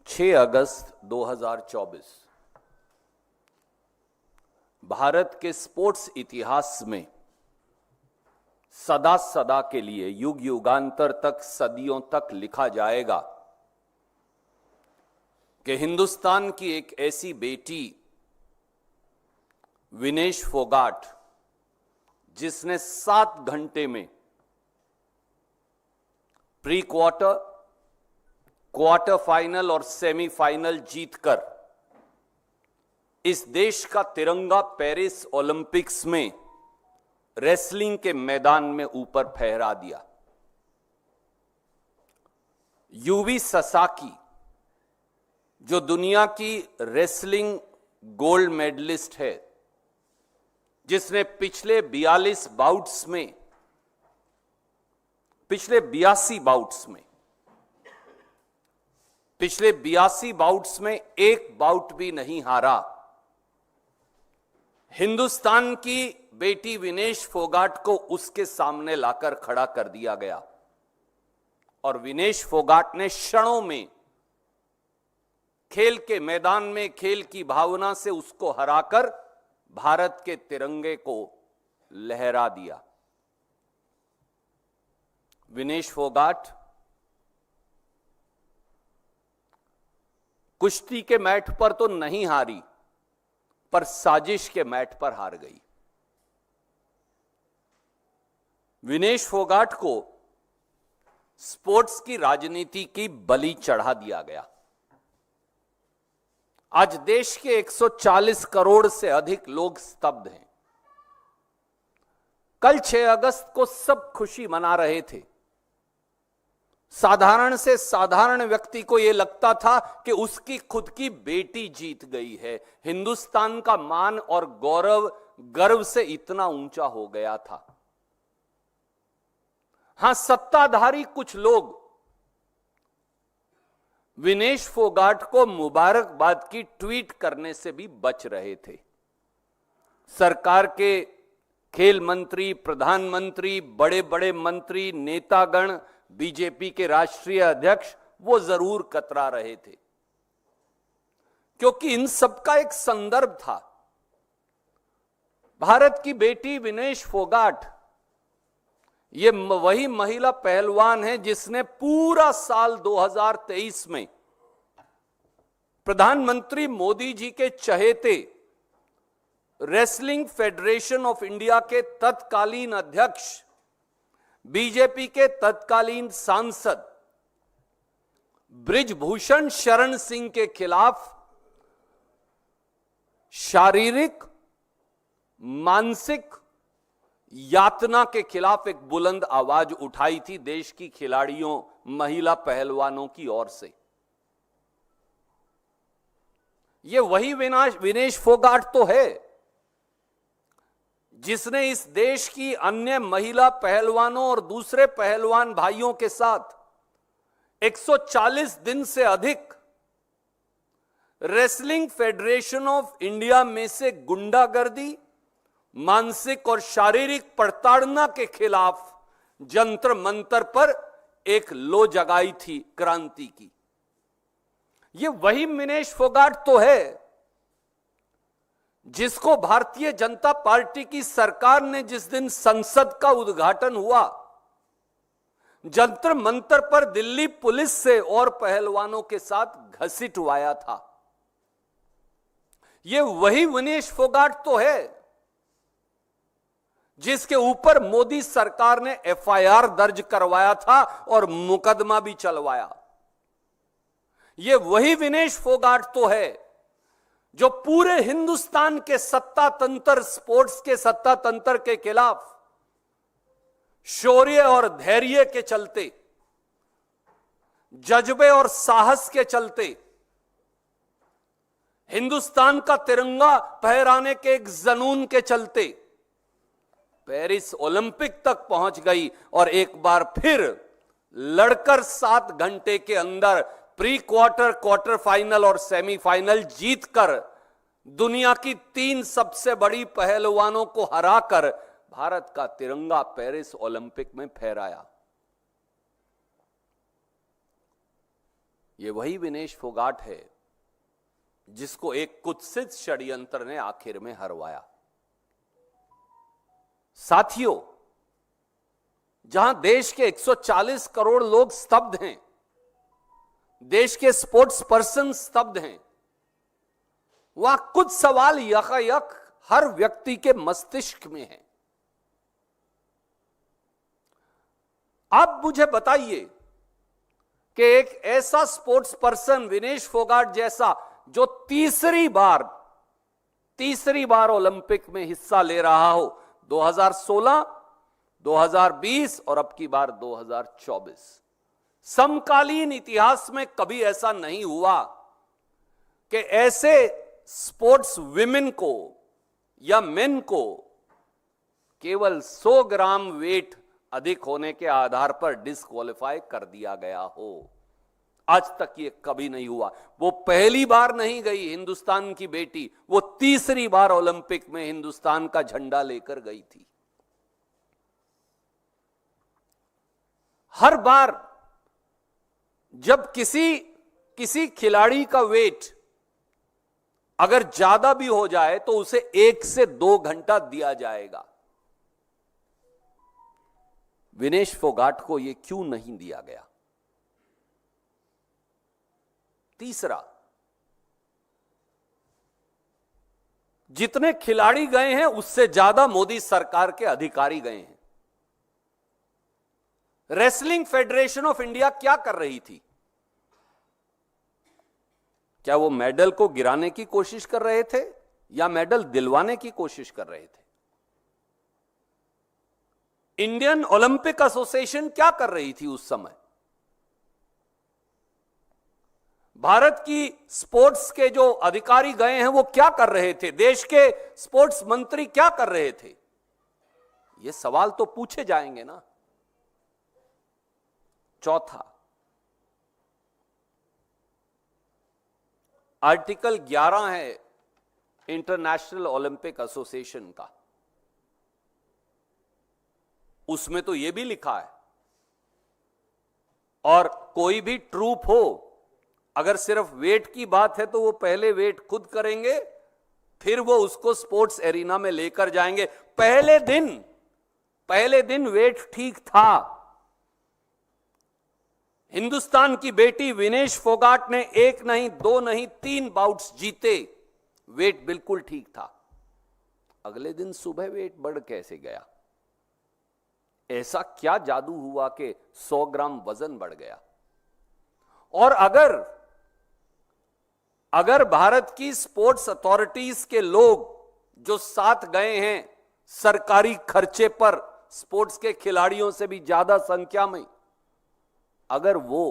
6 अगस्त 2024 भारत के स्पोर्ट्स इतिहास में सदा सदा के लिए, युग युगांतर तक, सदियों तक लिखा जाएगा कि हिंदुस्तान की एक ऐसी बेटी विनेश फोगाट, जिसने 7 घंटे में प्री क्वार्टर, क्वार्टर फाइनल और सेमीफाइनल जीतकर इस देश का तिरंगा पेरिस ओलंपिक्स में रेसलिंग के मैदान में ऊपर फहरा दिया। यूवी ससाकी, जो दुनिया की रेसलिंग गोल्ड मेडलिस्ट है, जिसने पिछले 82 बाउट्स में, पिछले 82 बाउट्स में एक बाउट भी नहीं हारा, हिंदुस्तान की बेटी विनेश फोगाट को उसके सामने लाकर खड़ा कर दिया गया और विनेश फोगाट ने क्षणों में खेल के मैदान में, खेल की भावना से उसको हराकर भारत के तिरंगे को लहरा दिया। विनेश फोगाट कुश्ती के मैट पर तो नहीं हारी, पर साजिश के मैट पर हार गई। विनेश फोगाट को स्पोर्ट्स की राजनीति की बलि चढ़ा दिया गया। आज देश के 140 करोड़ से अधिक लोग स्तब्ध हैं। कल 6 अगस्त को सब खुशी मना रहे थे। साधारण से साधारण व्यक्ति को यह लगता था कि उसकी खुद की बेटी जीत गई है। हिंदुस्तान का मान और गौरव गर्व से इतना ऊंचा हो गया था। हां, सत्ताधारी कुछ लोग विनेश फोगाट को मुबारकबाद की ट्वीट करने से भी बच रहे थे। सरकार के खेल मंत्री, प्रधानमंत्री, बड़े बड़े मंत्री, नेतागण, बीजेपी के राष्ट्रीय अध्यक्ष, वो जरूर कतरा रहे थे, क्योंकि इन सबका एक संदर्भ था। भारत की बेटी विनेश फोगाट ये वही महिला पहलवान है जिसने पूरा साल 2023 में प्रधानमंत्री मोदी जी के चहेते रेसलिंग फेडरेशन ऑफ इंडिया के तत्कालीन अध्यक्ष, बीजेपी के तत्कालीन सांसद बृजभूषण शरण सिंह के खिलाफ शारीरिक, मानसिक यातना के खिलाफ एक बुलंद आवाज उठाई थी देश की खिलाड़ियों, महिला पहलवानों की ओर से। यह वही विनेश फोगाट तो है जिसने इस देश की अन्य महिला पहलवानों और दूसरे पहलवान भाइयों के साथ 140 दिन से अधिक रेसलिंग फेडरेशन ऑफ इंडिया में से गुंडागर्दी, मानसिक और शारीरिक प्रताड़ना के खिलाफ जंतर मंतर पर एक लो जगाई थी क्रांति की। यह वही विनेश फोगाट तो है जिसको भारतीय जनता पार्टी की सरकार ने जिस दिन संसद का उद्घाटन हुआ, जंतर मंतर पर दिल्ली पुलिस से और पहलवानों के साथ घसीटवाया था। यह वही विनेश फोगाट तो है जिसके ऊपर मोदी सरकार ने एफआईआर दर्ज करवाया था और मुकदमा भी चलवाया। यह वही विनेश फोगाट तो है जो पूरे हिंदुस्तान के सत्ता तंत्र, स्पोर्ट्स के सत्ता तंत्र के खिलाफ शौर्य और धैर्य के चलते, जज्बे और साहस के चलते, हिंदुस्तान का तिरंगा फहराने के एक जुनून के चलते पेरिस ओलंपिक तक पहुंच गई और एक बार फिर लड़कर 7 घंटे के अंदर प्री क्वार्टर, क्वार्टर फाइनल और सेमीफाइनल जीतकर दुनिया की 3 सबसे बड़ी पहलवानों को हराकर भारत का तिरंगा पेरिस ओलंपिक में फहराया। ये वही विनेश फोगाट है जिसको एक कुत्सित षड्यंत्र ने आखिर में हरवाया। साथियों, जहां देश के 140 करोड़ लोग स्तब्ध हैं, देश के स्पोर्ट्स पर्सन स्तब्ध हैं, वहां कुछ सवाल यकायक हर व्यक्ति के मस्तिष्क में हैं। आप मुझे बताइए कि एक ऐसा स्पोर्ट्स पर्सन विनेश फोगाट जैसा, जो तीसरी बार ओलंपिक में हिस्सा ले रहा हो, 2016, 2020 और अब की बार 2024, समकालीन इतिहास में कभी ऐसा नहीं हुआ कि ऐसे स्पोर्ट्स विमेन को या मेन को केवल 100 ग्राम वेट अधिक होने के आधार पर डिस्क्वालीफाई कर दिया गया हो। आज तक ये कभी नहीं हुआ। वो पहली बार नहीं गई हिंदुस्तान की बेटी, वो तीसरी बार ओलंपिक में हिंदुस्तान का झंडा लेकर गई थी। हर बार जब किसी खिलाड़ी का वेट अगर ज्यादा भी हो जाए तो उसे 1 से 2 घंटा दिया जाएगा। विनेश फोगाट को यह क्यों नहीं दिया गया? तीसरा, जितने खिलाड़ी गए हैं उससे ज्यादा मोदी सरकार के अधिकारी गए हैं। रेसलिंग फेडरेशन ऑफ इंडिया क्या कर रही थी? क्या वो मेडल को गिराने की कोशिश कर रहे थे या मेडल दिलवाने की कोशिश कर रहे थे? इंडियन ओलंपिक एसोसिएशन क्या कर रही थी उस समय? भारत की स्पोर्ट्स के जो अधिकारी गए हैं वो क्या कर रहे थे? देश के स्पोर्ट्स मंत्री क्या कर रहे थे? ये सवाल तो पूछे जाएंगे ना। चौथा, आर्टिकल 11 है इंटरनेशनल ओलंपिक एसोसिएशन का। उसमें तो यह भी लिखा है, और कोई भी ट्रूप हो, अगर सिर्फ वेट की बात है तो वो पहले वेट खुद करेंगे, फिर वो उसको स्पोर्ट्स एरिना में लेकर जाएंगे। पहले दिन वेट ठीक था। हिंदुस्तान की बेटी विनेश फोगाट ने 1 नहीं 2 नहीं 3 बाउट्स जीते, वेट बिल्कुल ठीक था। अगले दिन सुबह वेट बढ़ कैसे गया? ऐसा क्या जादू हुआ कि 100 ग्राम वजन बढ़ गया? और अगर भारत की स्पोर्ट्स अथॉरिटीज के लोग जो साथ गए हैं सरकारी खर्चे पर, स्पोर्ट्स के खिलाड़ियों से भी ज्यादा संख्या में, अगर वो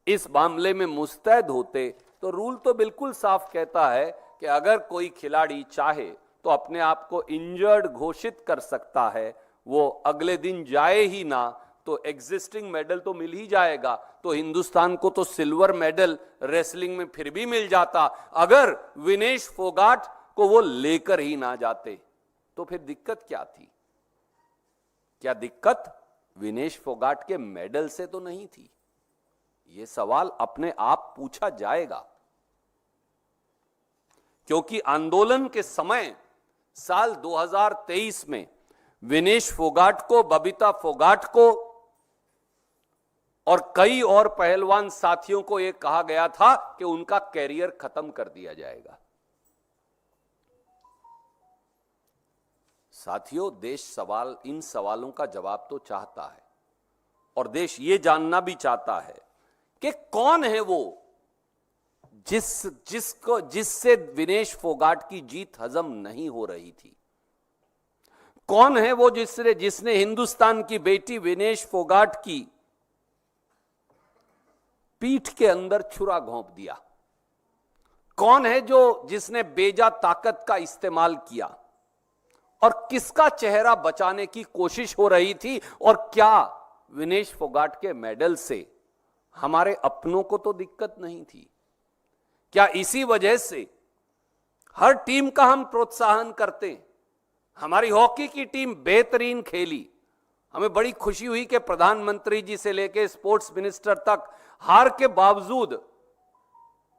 इस मामले में मुस्तैद होते तो रूल तो बिल्कुल साफ कहता है कि अगर कोई खिलाड़ी चाहे तो अपने आप को इंजर्ड घोषित कर सकता है। वो अगले दिन जाए ही ना तो एग्जिस्टिंग मेडल तो मिल ही जाएगा। तो हिंदुस्तान को तो सिल्वर मेडल रेसलिंग में फिर भी मिल जाता। अगर विनेश फोगाट को वो लेकर ही ना जाते तो फिर दिक्कत क्या थी? क्या दिक्कत विनेश फोगाट के मेडल से तो नहीं थी? यह सवाल अपने आप पूछा जाएगा, क्योंकि आंदोलन के समय साल 2023 में विनेश फोगाट को, बबीता फोगाट को और कई और पहलवान साथियों को यह कहा गया था कि उनका कैरियर खत्म कर दिया जाएगा। साथियों, देश इन सवालों का जवाब तो चाहता है, और देश ये जानना भी चाहता है कि कौन है वो जिससे विनेश फोगाट की जीत हजम नहीं हो रही थी। कौन है वो जिसने हिंदुस्तान की बेटी विनेश फोगाट की पीठ के अंदर छुरा घोंप दिया? कौन है जिसने बेजा ताकत का इस्तेमाल किया? और किसका चेहरा बचाने की कोशिश हो रही थी? और क्या विनेश फोगाट के मेडल से हमारे अपनों को तो दिक्कत नहीं थी? क्या इसी वजह से हर टीम का हम प्रोत्साहन करते? हमारी हॉकी की टीम बेहतरीन खेली, हमें बड़ी खुशी हुई कि प्रधानमंत्री जी से लेकर स्पोर्ट्स मिनिस्टर तक हार के बावजूद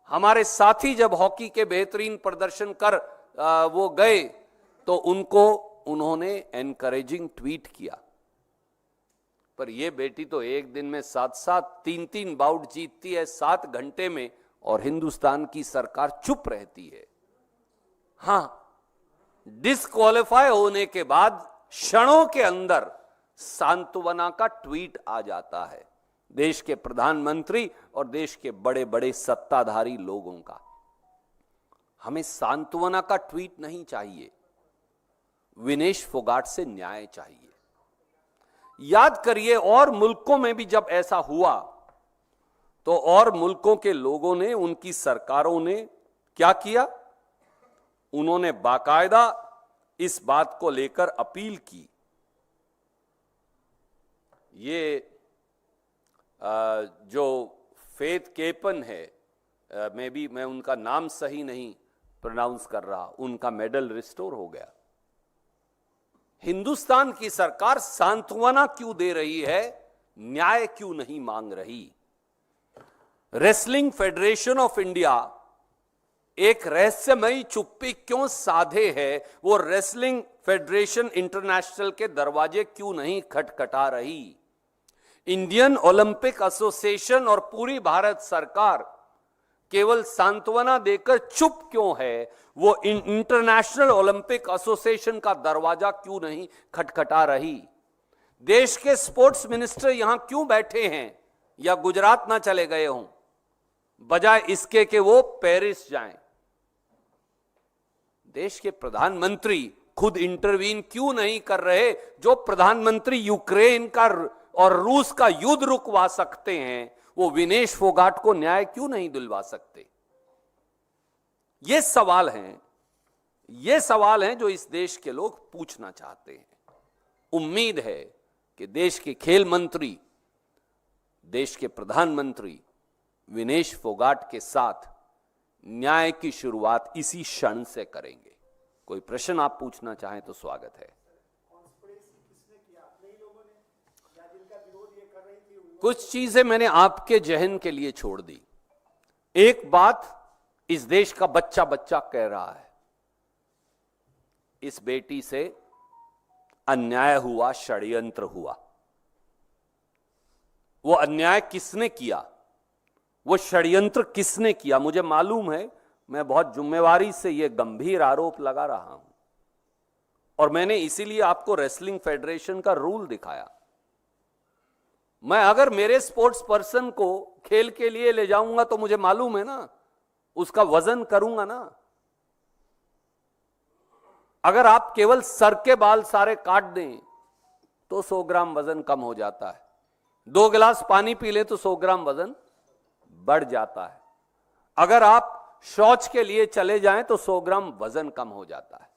हमारे साथी जब हॉकी के बेहतरीन प्रदर्शन कर वो गए तो उन्होंने एनकरेजिंग ट्वीट किया। पर ये बेटी तो एक दिन में 7-7 3-3 बाउट जीतती है 7 घंटे में, और हिंदुस्तान की सरकार चुप रहती है। हां, डिस्क्वालीफाई होने के बाद क्षणों के अंदर सांत्वना का ट्वीट आ जाता है देश के प्रधानमंत्री और देश के बड़े बड़े सत्ताधारी लोगों का। हमें सांत्वना का ट्वीट नहीं चाहिए, विनेश फोगाट से न्याय चाहिए। याद करिए, और मुल्कों में भी जब ऐसा हुआ तो और मुल्कों के लोगों ने, उनकी सरकारों ने क्या किया? उन्होंने बाकायदा इस बात को लेकर अपील की। ये जो फेथ केपन है, मैं उनका नाम सही नहीं प्रोनाउंस कर रहा, उनका मेडल रिस्टोर हो गया। हिंदुस्तान की सरकार सांत्वना क्यों दे रही है, न्याय क्यों नहीं मांग रही? रेसलिंग फेडरेशन ऑफ इंडिया एक रहस्यमयी चुप्पी क्यों साधे है? वो रेसलिंग फेडरेशन इंटरनेशनल के दरवाजे क्यों नहीं खटखटा रही? इंडियन ओलंपिक एसोसिएशन और पूरी भारत सरकार केवल सांत्वना देकर चुप क्यों है? वो इंटरनेशनल ओलंपिक एसोसिएशन का दरवाजा क्यों नहीं खटखटा रही? देश के स्पोर्ट्स मिनिस्टर यहां क्यों बैठे हैं या गुजरात ना चले गए हों, बजाय इसके कि वो पेरिस जाएं? देश के प्रधानमंत्री खुद इंटरवीन क्यों नहीं कर रहे? जो प्रधानमंत्री यूक्रेन का और रूस का युद्ध रुकवा सकते हैं, वो विनेश फोगाट को न्याय क्यों नहीं दिलवा सकते? ये सवाल हैं जो इस देश के लोग पूछना चाहते हैं। उम्मीद है कि देश के खेल मंत्री, देश के प्रधानमंत्री विनेश फोगाट के साथ न्याय की शुरुआत इसी क्षण से करेंगे। कोई प्रश्न आप पूछना चाहें तो स्वागत है। कुछ चीजें मैंने आपके जहन के लिए छोड़ दी। एक बात इस देश का बच्चा बच्चा कह रहा है, इस बेटी से अन्याय हुआ, षड्यंत्र हुआ। वो अन्याय किसने किया, वो षड्यंत्र किसने किया? मुझे मालूम है, मैं बहुत जिम्मेवारी से यह गंभीर आरोप लगा रहा हूं, और मैंने इसीलिए आपको रेसलिंग फेडरेशन का रूल दिखाया। मैं अगर मेरे स्पोर्ट्स पर्सन को खेल के लिए ले जाऊंगा तो मुझे मालूम है ना, उसका वजन करूंगा ना। अगर आप केवल सर के बाल सारे काट दें तो 100 ग्राम वजन कम हो जाता है। 2 गिलास पानी पी लें तो 100 ग्राम वजन बढ़ जाता है। अगर आप शौच के लिए चले जाएं तो 100 ग्राम वजन कम हो जाता है।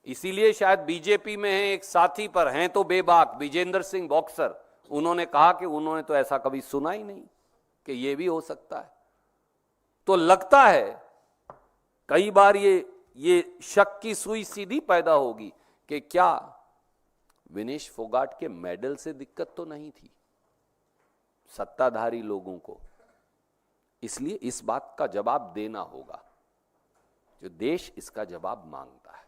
इसीलिए शायद बीजेपी में है एक साथी, पर हैं तो बेबाक, विजेंद्र सिंह बॉक्सर, उन्होंने कहा कि उन्होंने तो ऐसा कभी सुना ही नहीं कि यह भी हो सकता है। तो लगता है कई बार ये शक की सुई सीधी पैदा होगी कि क्या विनेश फोगाट के मेडल से दिक्कत तो नहीं थी सत्ताधारी लोगों को। इसलिए इस बात का जवाब देना होगा, जो देश इसका जवाब मांगता है।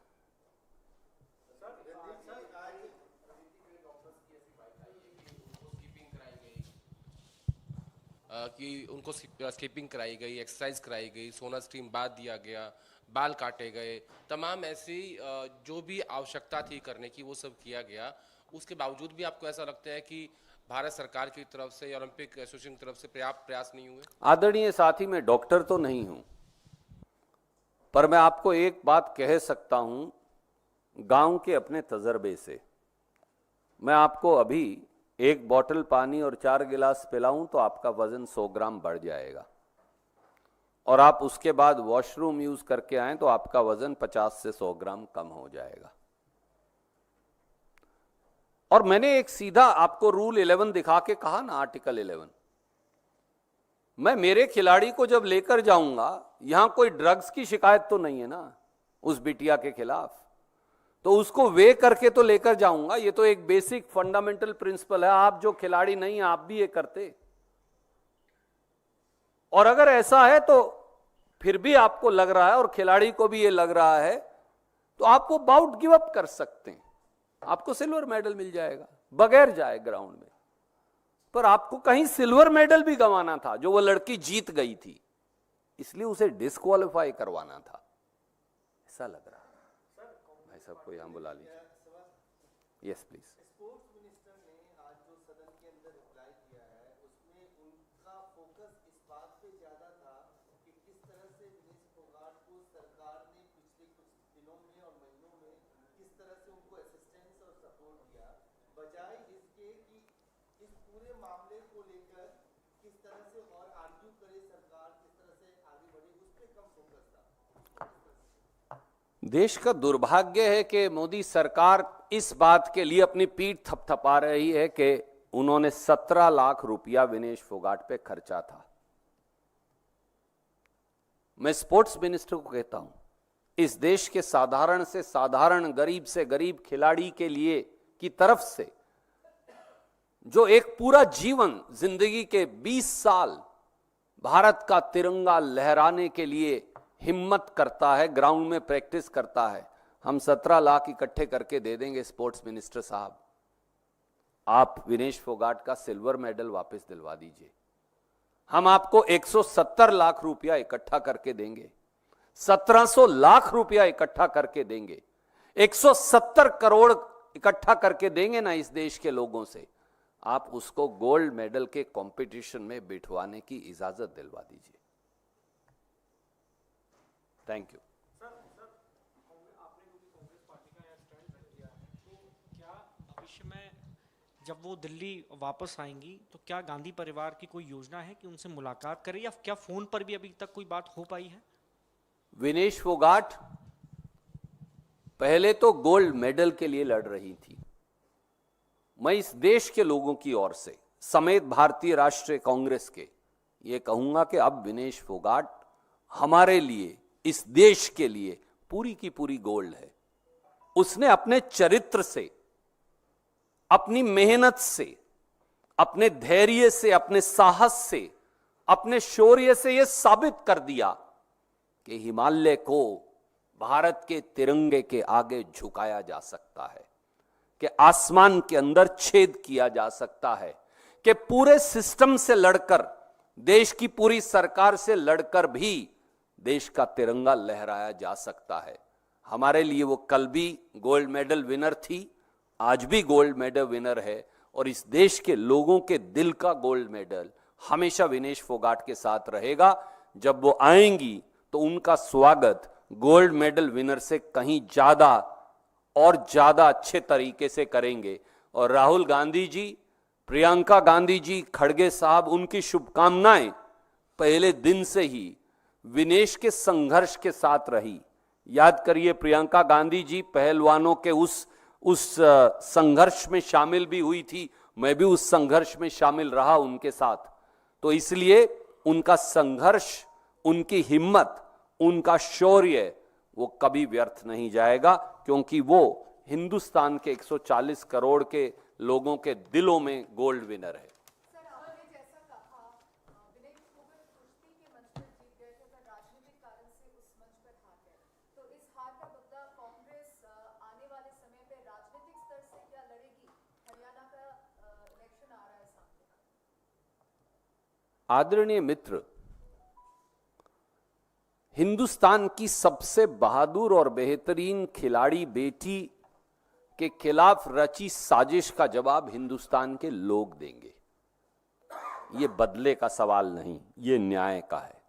कि उनको स्किपिंग कराई गई, एक्सरसाइज कराई गई, सोना स्ट्रीम बाद दिया गया, बाल काटे गए, तमाम ऐसी जो भी आवश्यकता थी करने की वो सब किया गया। उसके बावजूद भी आपको ऐसा लगता है कि भारत सरकार की तरफ से, ओलंपिक एसोसिएशन की तरफ से पर्याप्त प्रयास नहीं हुए? आदरणीय साथी, मैं डॉक्टर तो नहीं हूं, पर मैं आपको एक बात कह सकता हूं गांव के अपने तजर्बे से। मैं आपको अभी 1 बोतल पानी और 4 गिलास पिलाऊं तो आपका वजन 100 ग्राम बढ़ जाएगा, और आप उसके बाद वॉशरूम यूज करके आए तो आपका वजन 50 से 100 ग्राम कम हो जाएगा। और मैंने एक सीधा आपको रूल 11 दिखा के कहा ना, आर्टिकल 11, मैं मेरे खिलाड़ी को जब लेकर जाऊंगा, यहां कोई ड्रग्स की शिकायत तो नहीं है ना उस बिटिया के खिलाफ। तो उसको वे करके तो लेकर जाऊंगा। ये तो एक बेसिक फंडामेंटल प्रिंसिपल है। आप जो खिलाड़ी नहीं आप भी ये करते, और अगर ऐसा है तो फिर भी आपको लग रहा है और खिलाड़ी को भी ये लग रहा है, तो आप वो बाउट गिव अप कर सकते हैं, आपको सिल्वर मेडल मिल जाएगा बगैर जाए ग्राउंड में। पर आपको कहीं सिल्वर मेडल भी गंवाना था, जो वो लड़की जीत गई थी, इसलिए उसे डिस्क्वालीफाई करवाना था, ऐसा लग रहा है। भाई साहब को यहां बुला लीजिए। Yes please. स्पोर्ट्स मिनिस्टर ने आज जो सदन के अंदर रिप्लाई किया है, उसमें उनका फोकस इस बात पे ज्यादा था कि किस तरह से विनेश फोगाट को सरकार ने पिछले कुछ दिनों में और महीनों में किस तरह से उनको असिस्टेंस और सपोर्ट किया, बजाय इसके कि इस पूरे मामले को लेकर किस तरह से और आर्ग्यू करे सरकार, किस तरह से आगे बढ़े, उस पर कम फोकस था। देश का दुर्भाग्य है कि मोदी सरकार इस बात के लिए अपनी पीठ थपथपा रही है कि उन्होंने 17 लाख रुपया विनेश फोगाट पे खर्चा था। मैं स्पोर्ट्स मिनिस्टर को कहता हूं, इस देश के साधारण से साधारण, गरीब से गरीब खिलाड़ी के लिए की तरफ से, जो एक पूरा जीवन, जिंदगी के 20 साल भारत का तिरंगा लहराने के लिए हिम्मत करता है, ग्राउंड में प्रैक्टिस करता है, हम 17 लाख इकट्ठे करके दे देंगे स्पोर्ट्स मिनिस्टर साहब। आप विनेश फोगाट का सिल्वर मेडल वापस दिलवा दीजिए, हम आपको 170 लाख रुपया इकट्ठा करके देंगे, 1700 लाख रुपया इकट्ठा करके देंगे, 170 करोड़ इकट्ठा करके देंगे ना इस देश के लोगों से, आप उसको गोल्ड मेडल के कंपटीशन में बिठवाने की इजाजत दिलवा दीजिए। Thank you. सर आपने जो कांग्रेस पार्टी का स्टैंड रख दिया है, तो क्या भविष्य में जब वो दिल्ली वापस आएंगी तो क्या गांधी परिवार की कोई योजना है कि उनसे मुलाकात करें, या क्या फोन पर भी अभी तक कोई बात हो पाई है? विनेश फोगाट पहले तो गोल्ड मेडल के लिए लड़ रही थी। मैं इस देश के लोगों की ओर से समेत भारतीय राष्ट्रीय कांग्रेस के ये कहूंगा कि अब विनेश फोगाट हमारे लिए, इस देश के लिए पूरी की पूरी गोल्ड है। उसने अपने चरित्र से, अपनी मेहनत से, अपने धैर्य से, अपने साहस से, अपने शौर्य से यह साबित कर दिया कि हिमालय को भारत के तिरंगे के आगे झुकाया जा सकता है, कि आसमान के अंदर छेद किया जा सकता है, कि पूरे सिस्टम से लड़कर, देश की पूरी सरकार से लड़कर भी देश का तिरंगा लहराया जा सकता है। हमारे लिए वो कल भी गोल्ड मेडल विनर थी, आज भी गोल्ड मेडल विनर है, और इस देश के लोगों के दिल का गोल्ड मेडल हमेशा विनेश फोगाट के साथ रहेगा। जब वो आएंगी तो उनका स्वागत गोल्ड मेडल विनर से कहीं ज्यादा और ज्यादा अच्छे तरीके से करेंगे। और राहुल गांधी जी, प्रियंका गांधी जी, खड़गे साहब, उनकी शुभकामनाएं पहले दिन से ही विनेश के संघर्ष के साथ रही। याद करिए, प्रियंका गांधी जी पहलवानों के उस संघर्ष में शामिल भी हुई थी, मैं भी उस संघर्ष में शामिल रहा उनके साथ। तो इसलिए उनका संघर्ष, उनकी हिम्मत, उनका शौर्य वो कभी व्यर्थ नहीं जाएगा, क्योंकि वो हिंदुस्तान के 140 करोड़ के लोगों के दिलों में गोल्ड विनर है। सर, आपने जैसा कहा, विनेश फोगाट कुश्ती के मंच पर जीत गए थे, पर राजनीतिक कारण से उस मंच पर हार गए। तो इस हार का बदला कांग्रेस आने वाले समय पे राजनीतिक स्तर से क्या लड़ेगी? हरियाणा का इलेक्शन आ रहा है सामने। आदरणीय मित्र, हिंदुस्तान की सबसे बहादुर और बेहतरीन खिलाड़ी बेटी के खिलाफ रची साजिश का जवाब हिंदुस्तान के लोग देंगे। ये बदले का सवाल नहीं, ये न्याय का है।